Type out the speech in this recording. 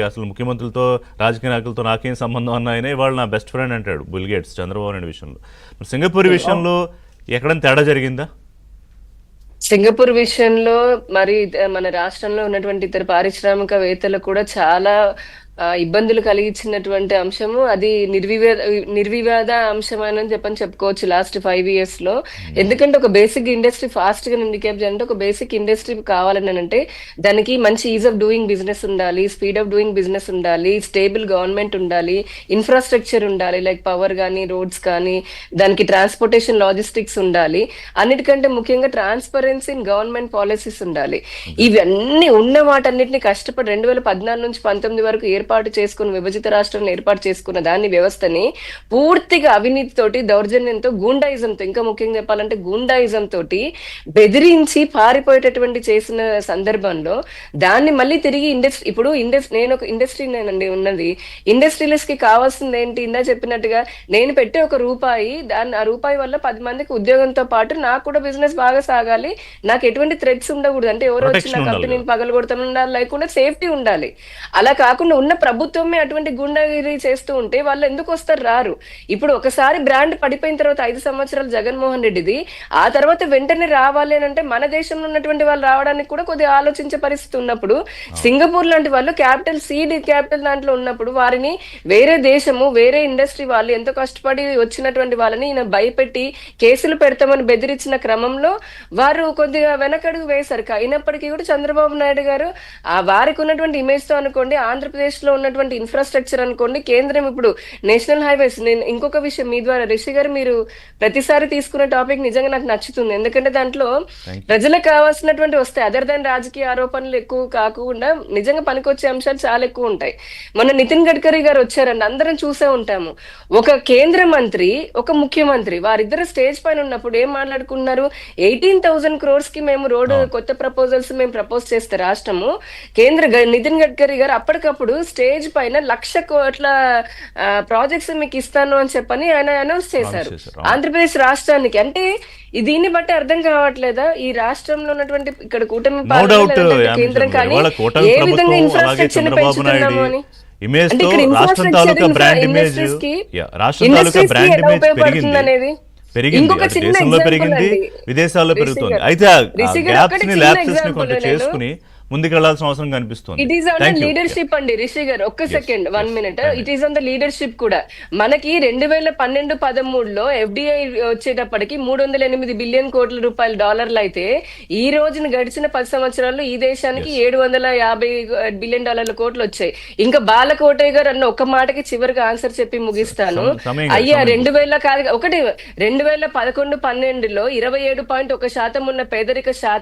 అసలు ముఖ్యమంత్రులతో రాజకీయ నాయకులతో నాకేం సంబంధం అన్న ఆయన ఇవాళ నా బెస్ట్ ఫ్రెండ్ అంటాడు బిల్ గేట్స్ చంద్రబాబు నాయుడు విషయంలో. సింగపూర్ విషయంలో ఎక్కడైనా తేడా జరిగిందా? సింగపూర్ విషయంలో మరి మన రాష్ట్రంలో ఉన్నటువంటి ఇతర పారిశ్రామికవేత్తలకు కూడా చాలా ఇబ్బందులు కలిగించినటువంటి అంశము అది నిర్వివాద అంశమని చెప్పుకోవచ్చు లాస్ట్ 5 years లో. ఎందుకంటే ఒక బేసిక్ ఇండస్ట్రీ ఫాస్ట్ గా ఇండికేట్ చేయాలంటే ఒక బేసిక్ ఇండస్ట్రీ కావాలని అంటే దానికి మంచి ఈజ్ ఆఫ్ డూయింగ్ బిజినెస్ ఉండాలి, స్పీడ్ ఆఫ్ డూయింగ్ బిజినెస్ ఉండాలి, స్టేబుల్ గవర్నమెంట్ ఉండాలి, ఇన్ఫ్రాస్ట్రక్చర్ ఉండాలి, లైక్ పవర్ కానీ రోడ్స్ కానీ, దానికి ట్రాన్స్పోర్టేషన్ లాజిస్టిక్స్ ఉండాలి, అన్నిటికంటే ముఖ్యంగా ట్రాన్స్పరెన్సీ ఇన్ గవర్నమెంట్ పాలసీస్ ఉండాలి. ఇవన్నీ ఉన్న వాటన్నిటిని కష్టపడి 2014 నుంచి 19 వరకు ఏర్పాటు చేసుకుని విభజిత రాష్ట్రాన్ని ఏర్పాటు చేసుకున్న దాని వ్యవస్థని పూర్తిగా అవినీతితోటి, దౌర్జన్యంతో, గూండాయిజంతో, ఇంకా ముఖ్యంగా చెప్పాలంటే గూండాయిజం తోటి బెదిరించి పారిపోయేటటువంటి చేసిన సందర్భంలో దాన్ని మళ్ళీ తిరిగి ఇప్పుడు నేను ఒక ఇండస్ట్రీనేనండి ఉన్నది. ఇండస్ట్రియలిస్ట్ కి కావాల్సింది ఏంటి? ఇందా చెప్పినట్టుగా నేను పెట్టే ఒక రూపాయి, ఆ రూపాయి వల్ల 10 మందికి ఉద్యోగంతో పాటు నాకు కూడా బిజినెస్ బాగా సాగాలి, నాకు ఎటువంటి థ్రెడ్స్ ఉండకూడదు, అంటే ఎవరో వచ్చి నా కంపెనీని పగలగొడతాను ఉండాలి, లేకుండా సేఫ్టీ ఉండాలి. అలా కాకుండా ఉన్న ప్రభుత్వమే అటువంటి గుండాగిరి చేస్తూ ఉంటే వాళ్ళు ఎందుకు వస్తారు? రారు. ఇప్పుడు ఒకసారి బ్రాండ్ పడిపోయిన తర్వాత 5 సంవత్సరాలు జగన్మోహన్ రెడ్డిది, ఆ తర్వాత వెంటనే రావాలి అని అంటే మన దేశంలో ఉన్నటువంటి వాళ్ళు రావడానికి కూడా కొద్దిగా ఆలోచించే పరిస్థితి ఉన్నప్పుడు, సింగపూర్ లాంటి వాళ్ళు సీడ్ క్యాపిటల్ దాంట్లో ఉన్నప్పుడు వారిని వేరే దేశము, వేరే ఇండస్ట్రీ వాళ్ళు ఎంతో కష్టపడి వచ్చినటువంటి వాళ్ళని ఈయన భయపెట్టి కేసులు పెడతామని బెదిరించిన క్రమంలో వారు కొద్దిగా వెనకడుగు వేశారు. అయినప్పటికీ కూడా చంద్రబాబు నాయుడు గారు వారికి ఉన్నటువంటి ఇమేజ్ తో అనుకోండి, ఆంధ్రప్రదేశ్ లో ఉన్నటువంటి ఇన్ఫ్రాస్ట్రక్చర్ అనుకోండి, కేంద్రం ఇప్పుడు నేషనల్ హైవేస్. నేను ఇంకొక విషయం మీ ద్వారా రిషి గారు, మీరు ప్రతిసారి తీసుకున్న టాపిక్ నిజంగా నాకు నచ్చుతుంది. ఎందుకంటే దాంట్లో ప్రజలకు కావాల్సినటువంటి వస్తాయి, అదర్ దాన్ రాజకీయ ఆరోపణలు ఎక్కువ కాకుండా నిజంగా పనికొచ్చే అంశాలు చాలా ఎక్కువ ఉంటాయి. మొన్న నితిన్ గడ్కరీ గారు వచ్చారండి, అందరం చూసే ఉంటాము. ఒక కేంద్ర మంత్రి, ఒక ముఖ్యమంత్రి, వారిద్దరు స్టేజ్ పైన ఉన్నప్పుడు ఏం మాట్లాడుకున్నారు? 18,000 crores కి మేము రోడ్డు కొత్త ప్రపోజల్స్ మేము ప్రపోజ్ చేస్తే రాష్ట్రము, నితిన్ గడ్కరీ గారు అప్పటికప్పుడు స్టేజ్ పైన 1,00,000 కోట్ల ప్రాజెక్ట్స్ మీకు ఇస్తాను అని చెప్పని ఆయన అనౌన్స్ చేశారు ఆంధ్రప్రదేశ్ రాష్ట్రానికి. అంటే దీన్ని బట్టి అర్థం కావట్లేదా ఈ రాష్ట్రంలో ఉన్నటువంటి ఇక్కడ కూటమి కేంద్రం కానీ ఏ విధంగా ఇన్ఫ్రాస్ట్రక్చర్ ని పెంచుతున్నాము అని. అంటే ఇక్కడ ఇన్ఫ్రాస్ట్రక్చర్ ఇండస్ట్రీస్ కి ఎలా ఉపయోగపడుతుంది అనేది ఇంకొక చిన్న ఎగ్జాంపుల్. విదేశాల్లో పెరుగుతుంది. అయితే చేసుకుని ముందుకెళ్లాల్సిన అవసరం కనిపిస్తుంది. It is on the leadership అండి రిషి గారు, ఒక్క second 1 minute. It is on the leadership కూడా. మనకి 2012-13లో FDI వచ్చేటప్పటికి 308 బిలియన్ కోట్ల రూపాయల డాలర్లు అయితే, ఈ రోజున గడిచిన 10 సంవత్సరాల్లో ఈ దేశానికి 750 బిలియన్ డాలర్ల కోట్లు వచ్చాయి. ఇంకా బాలకోటయ్య గారు అన్న ఒక్క మాటకి చివరికి ఆన్సర్ చెప్పి ముగిస్తాను. అయ్యా 2000 కాదు, 2011-12లో 27.1% ఉన్న పేదరిక శాతం